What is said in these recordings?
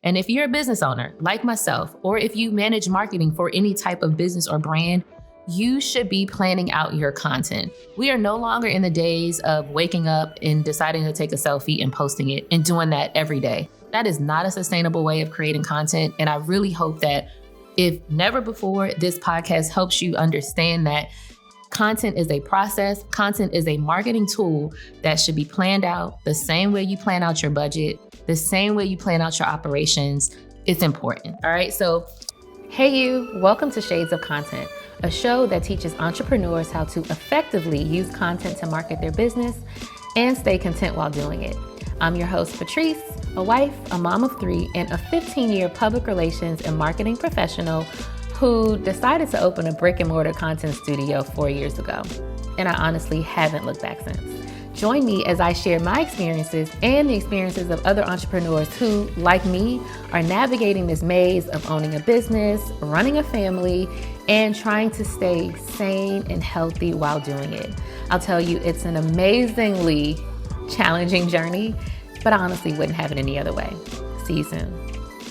And if you're a business owner like myself, or if you manage marketing for any type of business or brand, you should be planning out your content. We are no longer in the days of waking up and deciding to take a selfie and posting it and doing that every day. That is not a sustainable way of creating content. And I really hope that if never before, this podcast helps you understand that content is a process. Content is a marketing tool that should be planned out the same way you plan out your budget, the same way you plan out your operations. It's important. All right. So, hey, you, welcome to Shades of Content, a show that teaches entrepreneurs how to effectively use content to market their business and stay content while doing it. I'm your host, Patrice, a wife, a mom of 3, and a 15-year public relations and marketing professional who decided to open a brick and mortar content studio 4 years ago. And I honestly haven't looked back since. Join me as I share my experiences and the experiences of other entrepreneurs who, like me, are navigating this maze of owning a business, running a family, and trying to stay sane and healthy while doing it. I'll tell you, it's an amazingly challenging journey, but I honestly wouldn't have it any other way. See you soon.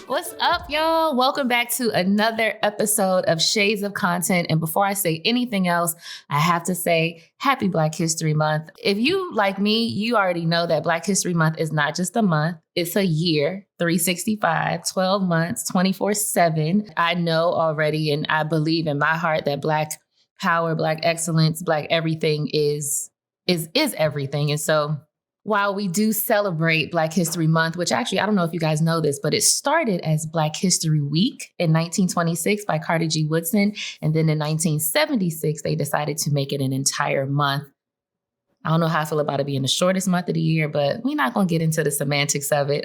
What's up, y'all? Welcome back to another episode of Shades of Content. And before I say anything else, I have to say happy Black History Month. If you, like me, you already know that Black History Month is not just a month, it's a year, 365, 12 months, 24/7. I know already, and I believe in my heart that Black power, Black excellence, Black everything is everything. And so while we do celebrate Black History Month, which actually, I don't know if you guys know this, but it started as Black History Week in 1926 by Carter G. Woodson. And then in 1976, they decided to make it an entire month. I don't know how I feel about it being the shortest month of the year, but we're not going to get into the semantics of it.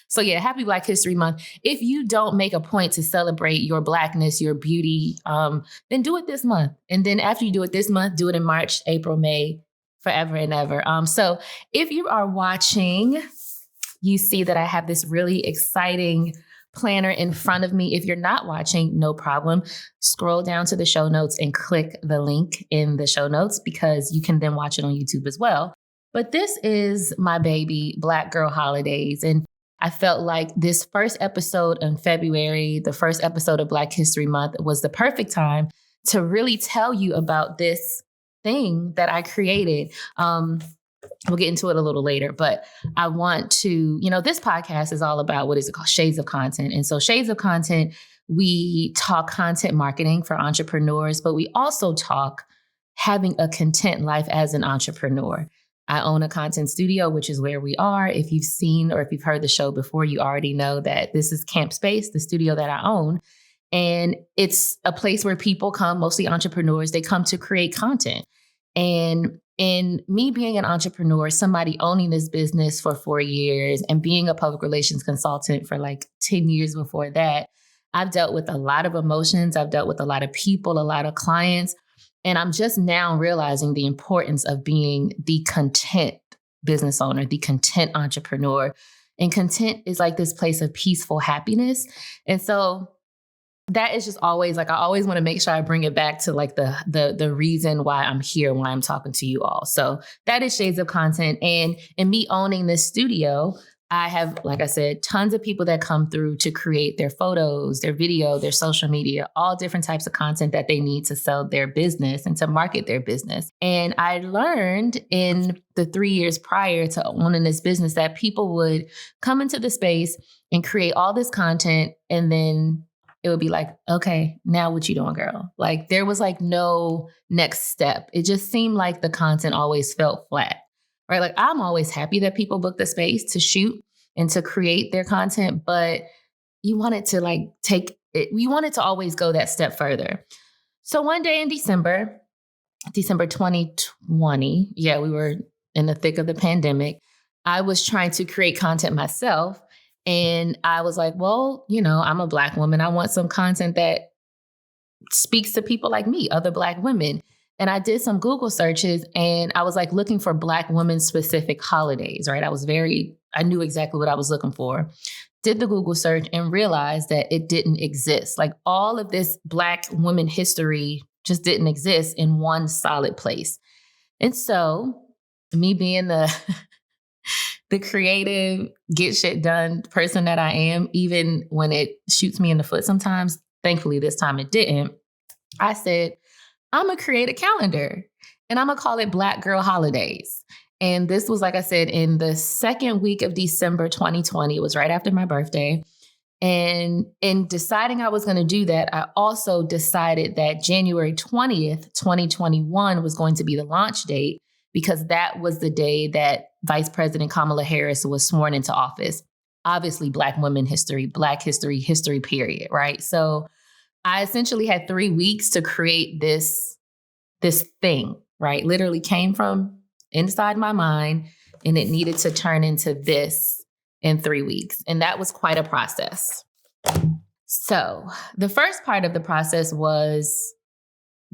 So yeah, happy Black History Month. If you don't make a point to celebrate your Blackness, your beauty, then do it this month. And then after you do it this month, do it in March, April, May, forever and ever. So if you are watching, you see that I have this really exciting planner in front of me. If you're not watching, no problem. Scroll down to the show notes and click the link in the show notes because you can then watch it on YouTube as well. But this is my baby, Black Girl Holidays. And I felt like this first episode in February, the first episode of Black History Month, was the perfect time to really tell you about this thing that I created. We'll get into it a little later, but I want to, this podcast is all about, what is it called? Shades of Content. And so Shades of Content, we talk content marketing for entrepreneurs, but we also talk having a content life as an entrepreneur. I own a content studio, which is where we are. If you've seen or if you've heard the show before, you already know that this is Camp Space, the studio that I own. And it's a place where people come, mostly entrepreneurs, they come to create content. And in me being an entrepreneur, somebody owning this business for 4 years and being a public relations consultant for like 10 years before that, I've dealt with a lot of emotions. I've dealt with a lot of people, a lot of clients. And I'm just now realizing the importance of being the content business owner, the content entrepreneur. And content is like this place of peaceful happiness. And so that is just always like, I always want to make sure I bring it back to like the reason why I'm here, why I'm talking to you all. So that is Shades of Content. And in me owning this studio, I have, like I said, tons of people that come through to create their photos, their video, their social media, all different types of content that they need to sell their business and to market their business. And I learned in the 3 years prior to owning this business that people would come into the space and create all this content, and then it would be like, okay, now what you doing, girl? Like there was like no next step. It just seemed like the content always felt flat, right? Like I'm always happy that people book the space to shoot and to create their content, but you want it to like we want it to always go that step further. So one day in December 2020, we were in the thick of the pandemic. I was trying to create content myself. And I was like, well, I'm a Black woman. I want some content that speaks to people like me, other Black women. And I did some Google searches and I was like looking for Black women specific holidays, right? I knew exactly what I was looking for. Did the Google search and realized that it didn't exist. Like all of this Black women history just didn't exist in one solid place. And so me being the the creative, get shit done person that I am, even when it shoots me in the foot sometimes. Thankfully, this time it didn't. I said, I'm going to create a calendar and I'm going to call it Black Girl Holidays. And this was, like I said, in the second week of December 2020. It was right after my birthday. And in deciding I was going to do that, I also decided that January 20th, 2021 was going to be the launch date, because that was the day that Vice President Kamala Harris was sworn into office. Obviously, Black women history, Black history, period, right? So I essentially had 3 weeks to create this thing, right? Literally came from inside my mind, and it needed to turn into this in 3 weeks. And that was quite a process. So the first part of the process was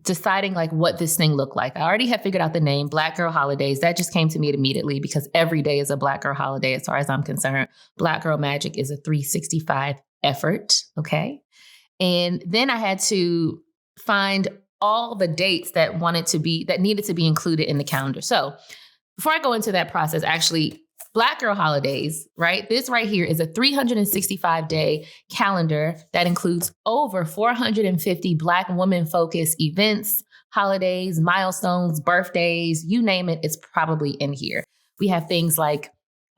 deciding like what this thing looked like. I already had figured out the name, Black Girl Holidays. That just came to me immediately because every day is a Black Girl holiday as far as I'm concerned. Black Girl Magic is a 365 effort, okay? And then I had to find all the dates that needed to be included in the calendar. So before I go into that process, actually, Black Girl Holidays, right? This right here is a 365-day calendar that includes over 450 Black women-focused events, holidays, milestones, birthdays, you name it, it's probably in here. We have things like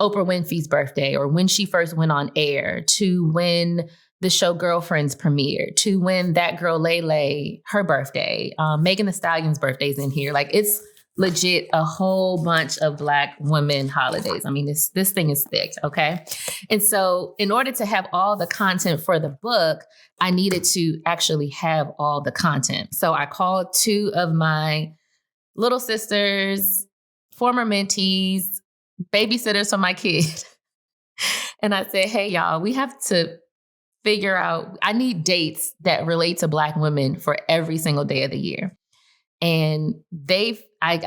Oprah Winfrey's birthday, or when she first went on air, to when the show Girlfriends premiered, to when that girl Lele, her birthday, Megan Thee Stallion's birthday's in here. Like, it's legit a whole bunch of Black women holidays. I mean, this thing is thick, okay? And so in order to have all the content for the book, I needed to actually have all the content. So I called 2 of my little sisters, former mentees, babysitters for my kid. And I said, hey, y'all, we have to figure out, I need dates that relate to Black women for every single day of the year. And I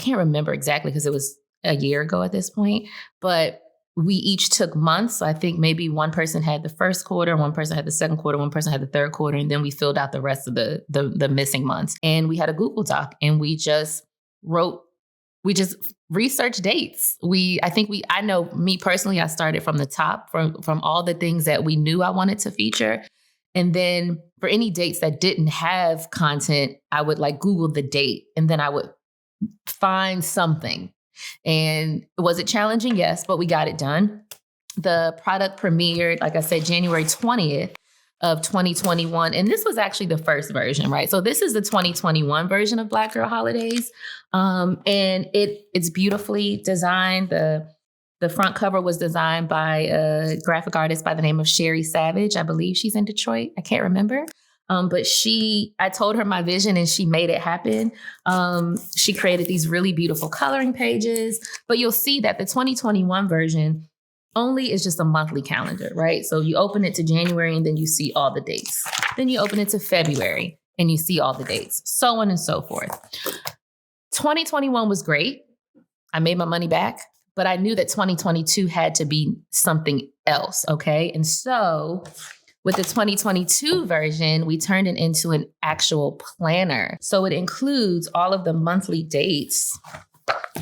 can't remember exactly because it was a year ago at this point, but we each took months. So I think maybe one person had the first quarter, one person had the second quarter, one person had the third quarter, and then we filled out the rest of the missing months. And we had a Google Doc, and we just researched dates. I know me personally, I started from the top, from all the things that we knew I wanted to feature. And then for any dates that didn't have content, I would like Google the date, and then I would find something. And was it challenging? Yes, but we got it done. The product premiered, like I said, January 20th of 2021. And this was actually the first version, right? So this is the 2021 version of Black Girl Holidays. And it's beautifully designed. The front cover was designed by a graphic artist by the name of Sherrie Savage. I believe she's in Detroit. I can't remember. But I told her my vision and she made it happen. She created these really beautiful coloring pages, but you'll see that the 2021 version only is just a monthly calendar, right? So you open it to January and then you see all the dates. Then you open it to February and you see all the dates, so on and so forth. 2021 was great. I made my money back. But I knew that 2022 had to be something else, okay? And so with the 2022 version, we turned it into an actual planner. So it includes all of the monthly dates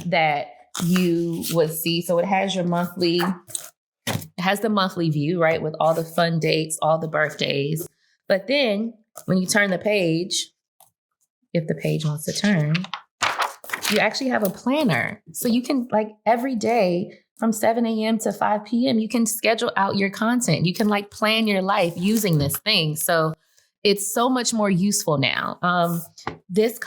that you would see. So it has the monthly view, right? With all the fun dates, all the birthdays. But then when you turn the page, if the page wants to turn, you actually have a planner. So you can, like, every day from 7 a.m. to 5 p.m., you can schedule out your content. You can like plan your life using this thing. So it's so much more useful now. This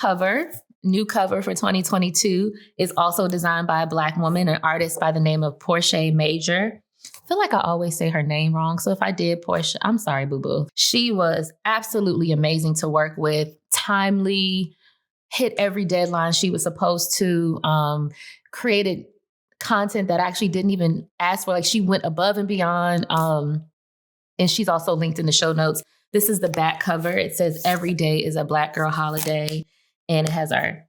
new cover for 2022 is also designed by a Black woman, an artist by the name of Porsche Major. I feel like I always say her name wrong. So if I did, Porsche, I'm sorry, boo-boo. She was absolutely amazing to work with, timely, hit every deadline she was supposed to, created content that I actually didn't even ask for. Like, she went above and beyond. And she's also linked in the show notes. This is the back cover. It says every day is a Black Girl holiday. And it has our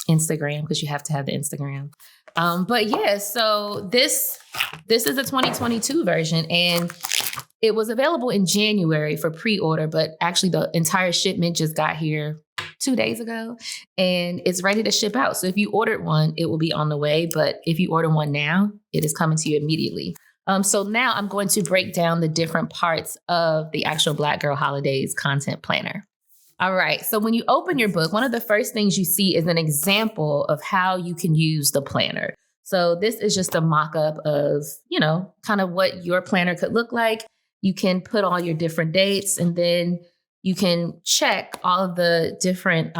Instagram, because you have to have the Instagram. But yeah, so this is the 2022 version. And it was available in January for pre-order, but actually the entire shipment just got here 2 days ago, and it's ready to ship out. So if you ordered one, it will be on the way. But if you order one now, it is coming to you immediately. So now I'm going to break down the different parts of the actual Black Girl Holidays content planner. All right. So when you open your book, one of the first things you see is an example of how you can use the planner. So this is just a mock-up of, kind of what your planner could look like. You can put all your different dates, and then you can check all of the different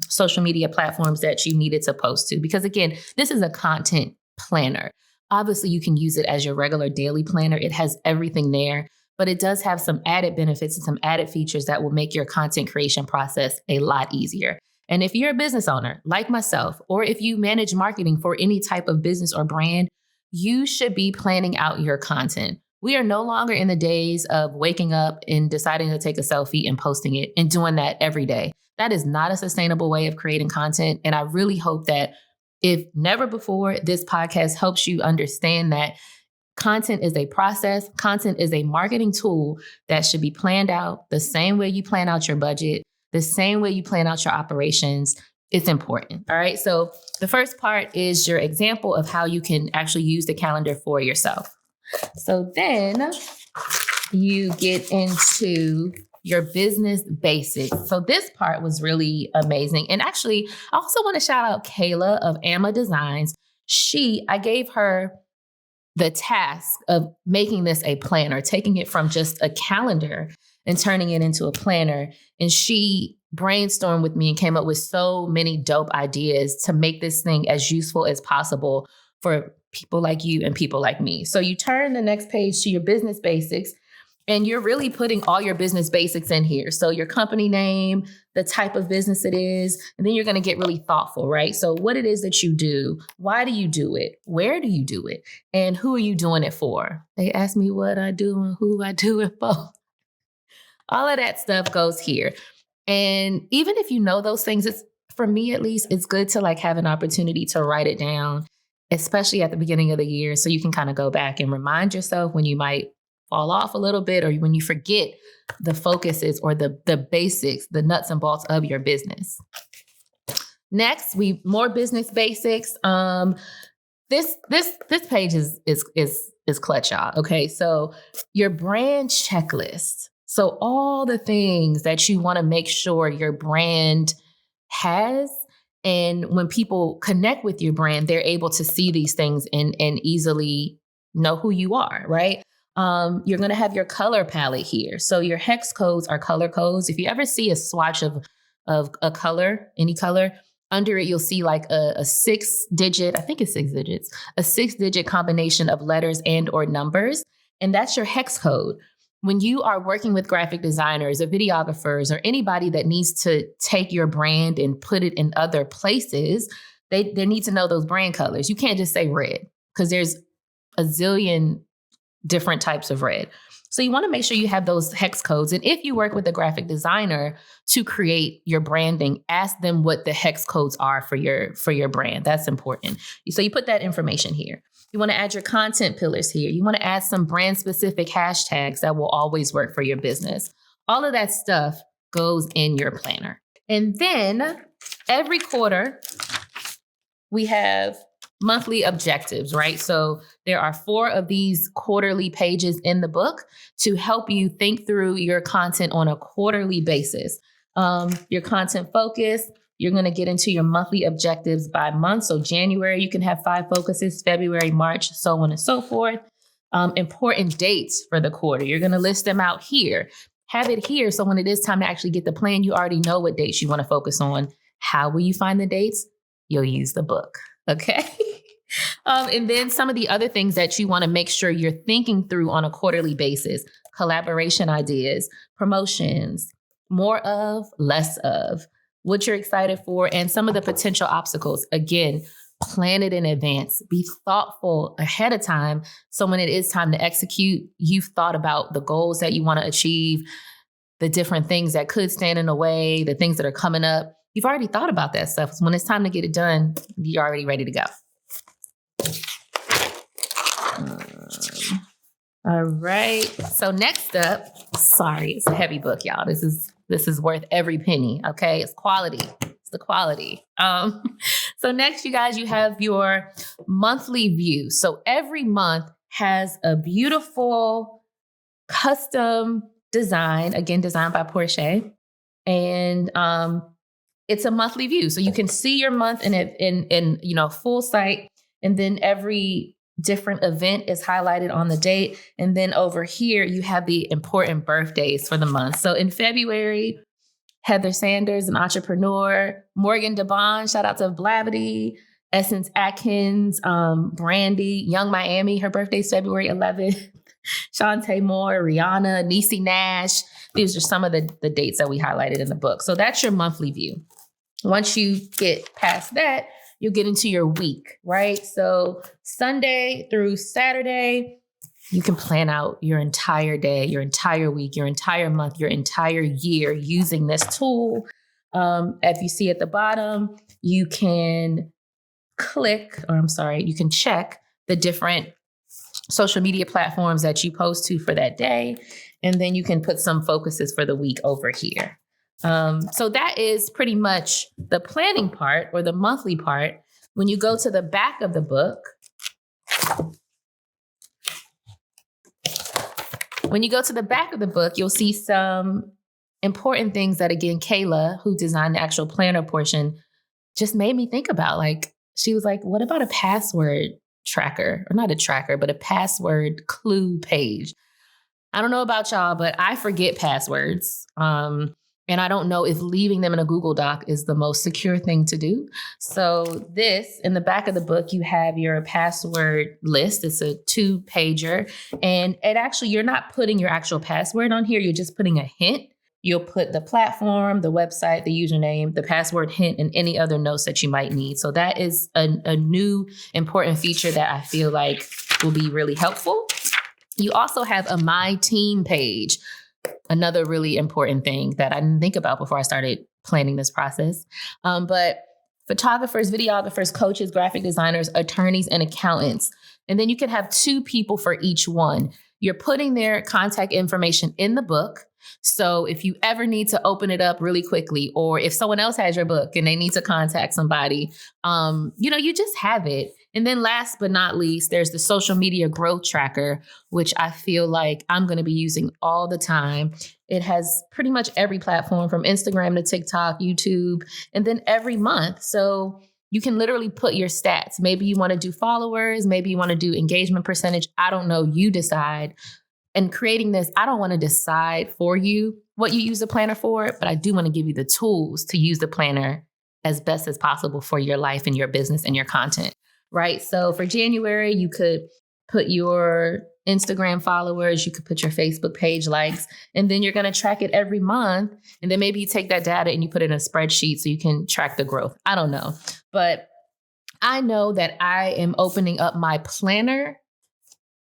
social media platforms that you needed to post to. Because again, this is a content planner. Obviously, you can use it as your regular daily planner. It has everything there, but it does have some added benefits and some added features that will make your content creation process a lot easier. And if you're a business owner like myself, or if you manage marketing for any type of business or brand, you should be planning out your content. We are no longer in the days of waking up and deciding to take a selfie and posting it and doing that every day. That is not a sustainable way of creating content. And I really hope that if never before, this podcast helps you understand that content is a process. Content is a marketing tool that should be planned out the same way you plan out your budget, the same way you plan out your operations. It's important. All right. So the first part is your example of how you can actually use the calendar for yourself. So then you get into your business basics. So this part was really amazing. And actually, I also want to shout out Kayla of Amma Designs. I gave her the task of making this a planner, taking it from just a calendar and turning it into a planner. And she brainstormed with me and came up with so many dope ideas to make this thing as useful as possible for people like you and people like me. So you turn the next page to your business basics, and you're really putting all your business basics in here. So your company name, the type of business it is, and then you're going to get really thoughtful, right? So what it is that you do, why do you do it? Where do you do it? And who are you doing it for? They ask me what I do and who I do it for. All of that stuff goes here. And even if you know those things, for me at least, it's good to have an opportunity to write it down, especially at the beginning of the year, so you can kind of go back and remind yourself when you might fall off a little bit, or when you forget the focuses or the basics, the nuts and bolts of your business. Next, more business basics. This page is clutch, y'all. Okay, so your brand checklist. So all the things that you want to make sure your brand has, and when people connect with your brand, they're able to see these things and easily know who you are, right? You're going to have your color palette here. So your hex codes are color codes. If you ever see a swatch of a color, any color, under it, you'll see a 6-digit, I think it's 6 digits, a 6-digit combination of letters and or numbers. And that's your hex code. When you are working with graphic designers or videographers or anybody that needs to take your brand and put it in other places, they need to know those brand colors. You can't just say red, because there's a zillion different types of red. So you want to make sure you have those hex codes. And if you work with a graphic designer to create your branding, ask them what the hex codes are for your brand. That's important. So you put that information here. You want to add your content pillars here. You want to add some brand specific hashtags that will always work for your business. All of that stuff goes in your planner. And then every quarter, we have monthly objectives, right? So there are 4 of these quarterly pages in the book to help you think through your content on a quarterly basis. Your content focus, you're going to get into your monthly objectives by month. So January, you can have 5 focuses, February, March, so on and so forth. Important dates for the quarter, you're going to list them out here. Have it here, so when it is time to actually get the plan, you already know what dates you want to focus on. How will you find the dates? You'll use the book. Okay. And then some of the other things that you want to make sure you're thinking through on a quarterly basis: collaboration ideas, promotions, more of, less of, what you're excited for, and some of the potential obstacles. Again, plan it in advance. Be thoughtful ahead of time. So when it is time to execute, you've thought about the goals that you want to achieve, the different things that could stand in the way, the things that are coming up. You've already thought about that stuff. So when it's time to get it done, you're already ready to go. All right. So next up, sorry, it's a heavy book, y'all. This is This is worth every penny. Okay. It's quality. It's the quality. So next, you guys, you have your monthly view. So every month has a beautiful custom design, again, designed by Porsche. And it's a monthly view. So you can see your month in full sight. And then every different event is highlighted on the date. And then over here, you have the important birthdays for the month. So in February, Heather Sanders, an entrepreneur, Morgan DeBon, shout out to Blavity, Essence Atkins, Brandy, Young Miami, her birthday's February 11th, Shantae Moore, Rihanna, Niecy Nash. These are some of the dates that we highlighted in the book. So that's your monthly view. Once you get past that, you'll get into your week, right? So Sunday through Saturday, you can plan out your entire day, your entire week, your entire month, your entire year using this tool. If you see at the bottom, you can you can check the different social media platforms that you post to for that day. And then you can put some focuses for the week over here. So that is pretty much the planning part or the monthly part. When you go to the back of the book, you'll see some important things that, again, Kayla, who designed the actual planner portion, just made me think about. Like, she was like, what about a password tracker? Or not a tracker, but a password clue page. I don't know about y'all, but I forget passwords. And I don't know if leaving them in a Google Doc is the most secure thing to do. So this, in the back of the book, you have your password list. It's a 2-pager. And you're not putting your actual password on here. You're just putting a hint. You'll put the platform, the website, the username, the password hint, and any other notes that you might need. So that is a new important feature that I feel like will be really helpful. You also have a My Team page. Another really important thing that I didn't think about before I started planning this process. But photographers, videographers, coaches, graphic designers, attorneys, and accountants. And then you can have 2 people for each one. You're putting their contact information in the book. So if you ever need to open it up really quickly, or if someone else has your book and they need to contact somebody, you just have it. And then last but not least, there's the social media growth tracker, which I feel like I'm going to be using all the time. It has pretty much every platform from Instagram to TikTok, YouTube, and then every month. So you can literally put your stats. Maybe you want to do followers. Maybe you want to do engagement percentage. I don't know. You decide. And creating this, I don't want to decide for you what you use the planner for, but I do want to give you the tools to use the planner as best as possible for your life and your business and your content, right? So for January, you could put your Instagram followers, you could put your Facebook page likes, and then you're going to track it every month. And then maybe you take that data and you put it in a spreadsheet so you can track the growth. I don't know. But I know that I am opening up my planner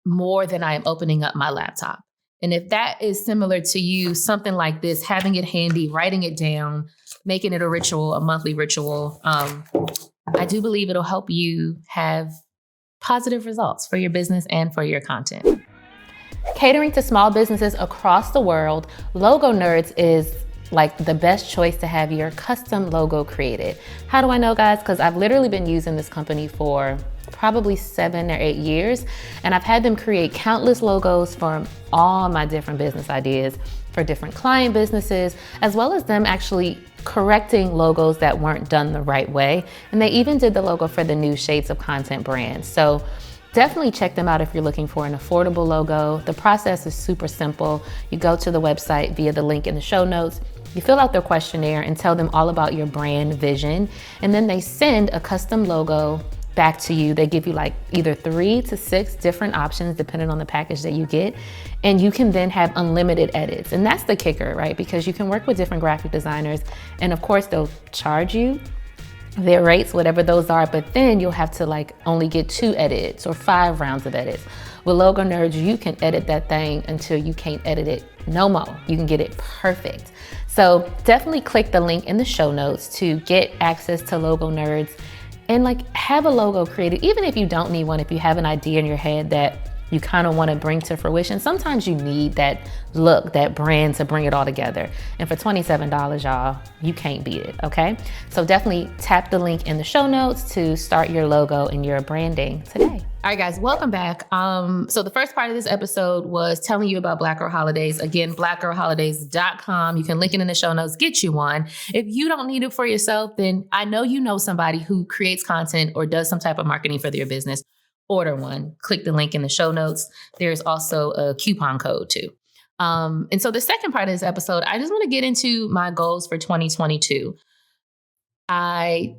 more than I am opening up my laptop. And if that is similar to you, something like this, having it handy, writing it down, making it a ritual, a monthly ritual, I do believe it'll help you have positive results for your business and for your content. Catering to small businesses across the world, Logo Nerds is like the best choice to have your custom logo created. How do I know, guys? Because I've literally been using this company for probably 7 or 8 years, and I've had them create countless logos for all my different business ideas for different client businesses, as well as them actually correcting logos that weren't done the right way. And they even did the logo for the new Shades of Content brand. So definitely check them out if you're looking for an affordable logo. The process is super simple. You go to the website via the link in the show notes. You fill out their questionnaire and tell them all about your brand vision. And then they send a custom logo back to you. They give you like either 3 to 6 different options depending on the package that you get. And you can then have unlimited edits. And that's the kicker, right? Because you can work with different graphic designers. And of course, they'll charge you their rates, whatever those are. But then you'll have to like only get 2 edits or 5 rounds of edits. With Logo Nerds, you can edit that thing until you can't edit it no more. You can get it perfect. So definitely click the link in the show notes to get access to Logo Nerds and like have a logo created. Even if you don't need one, if you have an idea in your head that you kind of want to bring to fruition. Sometimes you need that look, that brand to bring it all together. And for $27, y'all, you can't beat it, okay? So definitely tap the link in the show notes to start your logo and your branding today. All right, guys, welcome back. So the first part of this episode was telling you about Black Girl Holidays. Again, blackgirlholidays.com. You can link it in the show notes, get you one. If you don't need it for yourself, then I know you know somebody who creates content or does some type of marketing for their business. Order one. Click the link in the show notes. There's also a coupon code too. And so the second part of this episode, I just want to get into my goals for 2022. I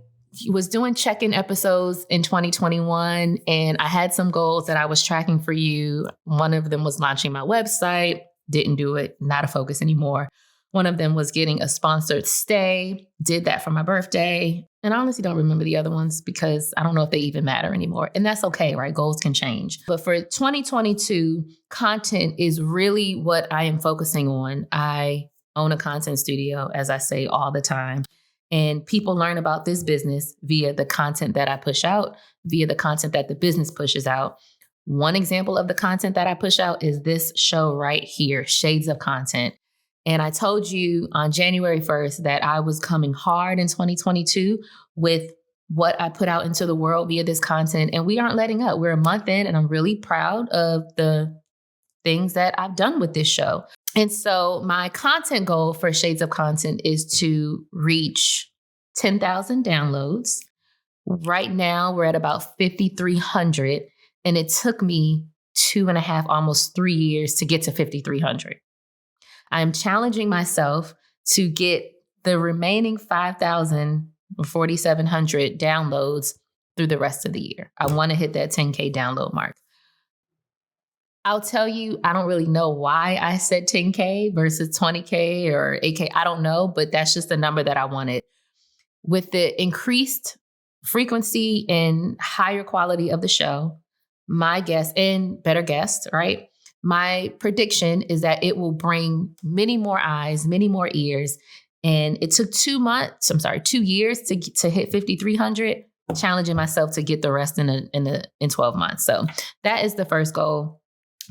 was doing check-in episodes in 2021, and I had some goals that I was tracking for you. One of them was launching my website. Didn't do it. Not a focus anymore. One of them was getting a sponsored stay. Did that for my birthday. And I honestly don't remember the other ones because I don't know if they even matter anymore. And that's okay, right? Goals can change. But for 2022, content is really what I am focusing on. I own a content studio, as I say all the time. And people learn about this business via the content that I push out, via the content that the business pushes out. One example of the content that I push out is this show right here, Shades of Content. And I told you on January 1st that I was coming hard in 2022 with what I put out into the world via this content. And we aren't letting up. We're a month in, and I'm really proud of the things that I've done with this show. And so my content goal for Shades of Content is to reach 10,000 downloads. Right now, we're at about 5,300. And it took me 2.5, almost 3 years to get to 5,300. I'm challenging myself to get the remaining 5,000 or 4,700 downloads through the rest of the year. I want to hit that 10K download mark. I'll tell you, I don't really know why I said 10K versus 20K or 8K. I don't know, but that's just the number that I wanted. With the increased frequency and higher quality of the show, my guest and better guests, right? My prediction is that it will bring many more eyes, many more ears. And it took 2 years to hit 5,300, challenging myself to get the rest in 12 months. So that is the first goal.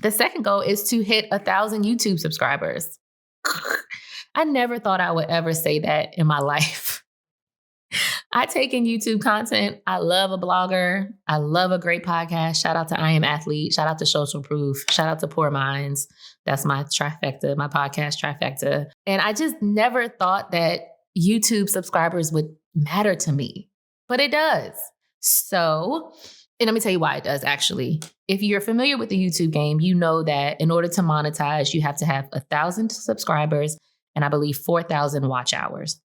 The second goal is to hit 1,000 YouTube subscribers. I never thought I would ever say that in my life. I take in YouTube content. I love a blogger. I love a great podcast. Shout out to I Am Athlete. Shout out to Social Proof. Shout out to Poor Minds. That's my trifecta, my podcast trifecta. And I just never thought that YouTube subscribers would matter to me, but it does. So, and let me tell you why it does, actually. If you're familiar with the YouTube game, you know that in order to monetize, you have to have 1,000 subscribers and I believe 4,000 watch hours.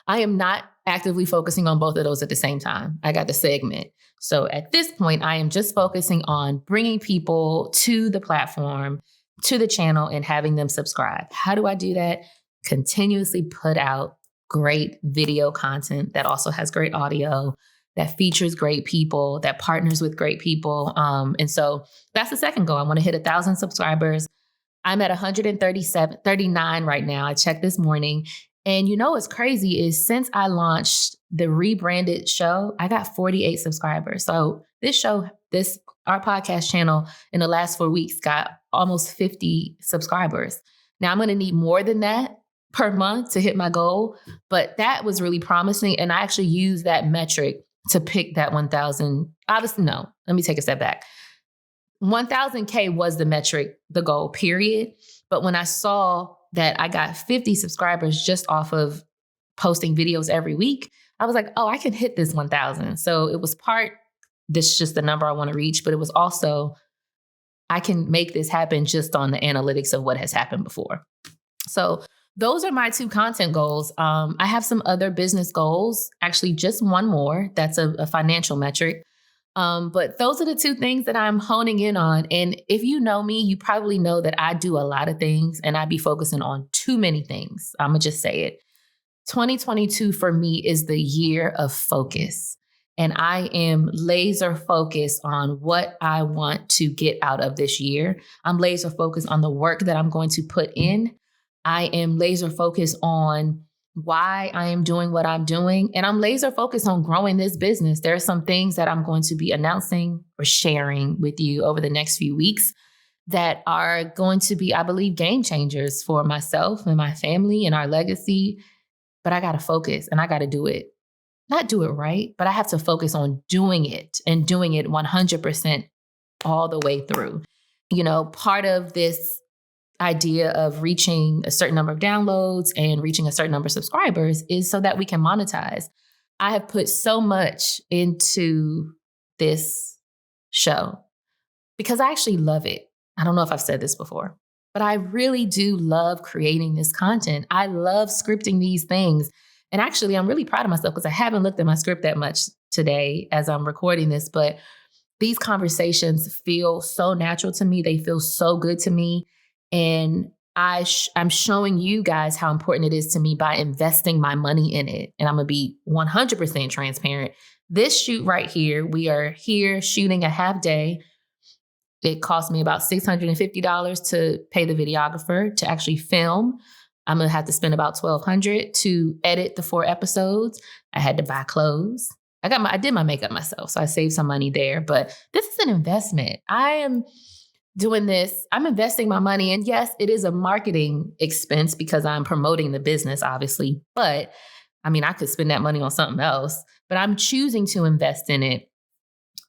I am not actively focusing on both of those at the same time. I got the segment. So at this point, I am just focusing on bringing people to the platform, to the channel, and having them subscribe. How do I do that? Continuously put out great video content that also has great audio, that features great people, that partners with great people. And so that's the second goal. I want to hit 1,000 subscribers. I'm at 139 right now. I checked this morning. And you know what's crazy is since I launched the rebranded show, I got 48 subscribers. So our podcast channel in the last 4 weeks got almost 50 subscribers. Now I'm going to need more than that per month to hit my goal, but that was really promising. And I actually used that metric to pick that 1,000. Obviously, no, let me take a step back. 1,000K was the metric, the goal, period. But when I saw that I got 50 subscribers just off of posting videos every week, I was like, oh, I can hit this 1,000. So it was this is just the number I want to reach, but it was also, I can make this happen just on the analytics of what has happened before. So those are my 2 content goals. I have some other business goals, actually just one more. That's a financial metric. But those are the 2 things that I'm honing in on. And if you know me, you probably know that I do a lot of things and I be focusing on too many things. I'm going to just say it. 2022 for me is the year of focus. And I am laser focused on what I want to get out of this year. I'm laser focused on the work that I'm going to put in. I am laser focused on why I am doing what I'm doing. And I'm laser focused on growing this business. There are some things that I'm going to be announcing or sharing with you over the next few weeks that are going to be, I believe, game changers for myself and my family and our legacy. But I got to focus and I got to do it. Not do it right, but I have to focus on doing it and doing it 100% all the way through. Part of this idea of reaching a certain number of downloads and reaching a certain number of subscribers is so that we can monetize. I have put so much into this show because I actually love it. I don't know if I've said this before, but I really do love creating this content. I love scripting these things. And actually, I'm really proud of myself because I haven't looked at my script that much today as I'm recording this, but these conversations feel so natural to me. They feel so good to me. And I'm showing you guys how important it is to me by investing my money in it. And I'm going to be 100% transparent. This shoot right here, we are here shooting a half day. It cost me about $650 to pay the videographer to actually film. I'm going to have to spend about $1,200 to edit the 4 episodes. I had to buy clothes. I did my makeup myself, so I saved some money there. But this is an investment. I am doing this. I'm investing my money. And yes, it is a marketing expense because I'm promoting the business, obviously. But I could spend that money on something else. But I'm choosing to invest in it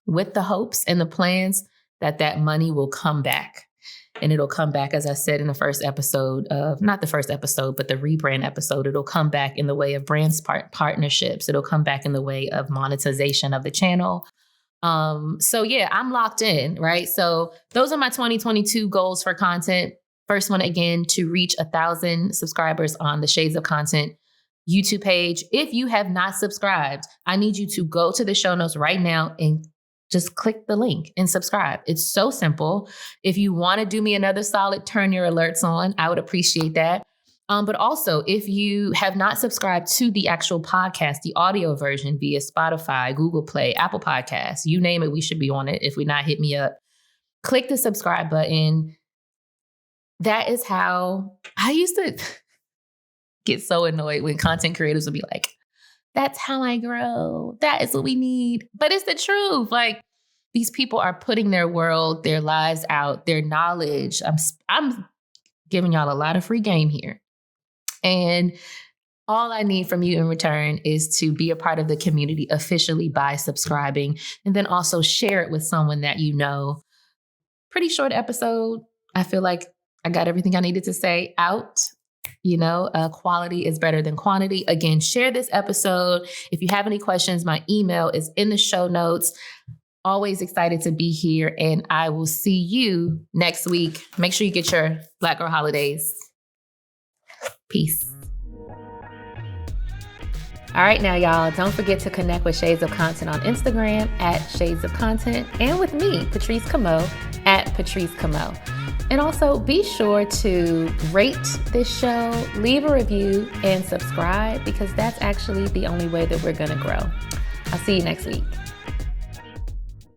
with the hopes and the plans that money will come back. And it'll come back, as I said in the first episode of, not the first episode, but the rebrand episode, it'll come back in the way of brands partnerships. It'll come back in the way of monetization of the channel. So yeah, I'm locked in, right? So those are my 2022 goals for content. First one, again, to reach 1,000 subscribers on the Shades of Content YouTube page. If you have not subscribed, I need you to go to the show notes right now and just click the link and subscribe. It's so simple. If you want to do me another solid, turn your alerts on. I would appreciate that. But also, if you have not subscribed to the actual podcast, the audio version via Spotify, Google Play, Apple Podcasts, you name it, we should be on it. If we're not, hit me up. Click the subscribe button. That is how I used to get so annoyed when content creators would be like, that's how I grow. That is what we need. But it's the truth. Like, these people are putting their world, their lives out, their knowledge. I'm giving y'all a lot of free game here. And all I need from you in return is to be a part of the community officially by subscribing, and then also share it with someone that you know. Pretty short episode. I feel like I got everything I needed to say out. Quality is better than quantity. Again, share this episode. If you have any questions, my email is in the show notes. Always excited to be here, and I will see you next week. Make sure you get your Black Girl Holidays. Peace. All right, now, y'all, don't forget to connect with Shades of Content on Instagram at Shades of Content, and with me, Patrice Camo, at Patrice Camo. And also be sure to rate this show, leave a review, and subscribe, because that's actually the only way that we're going to grow. I'll see you next week.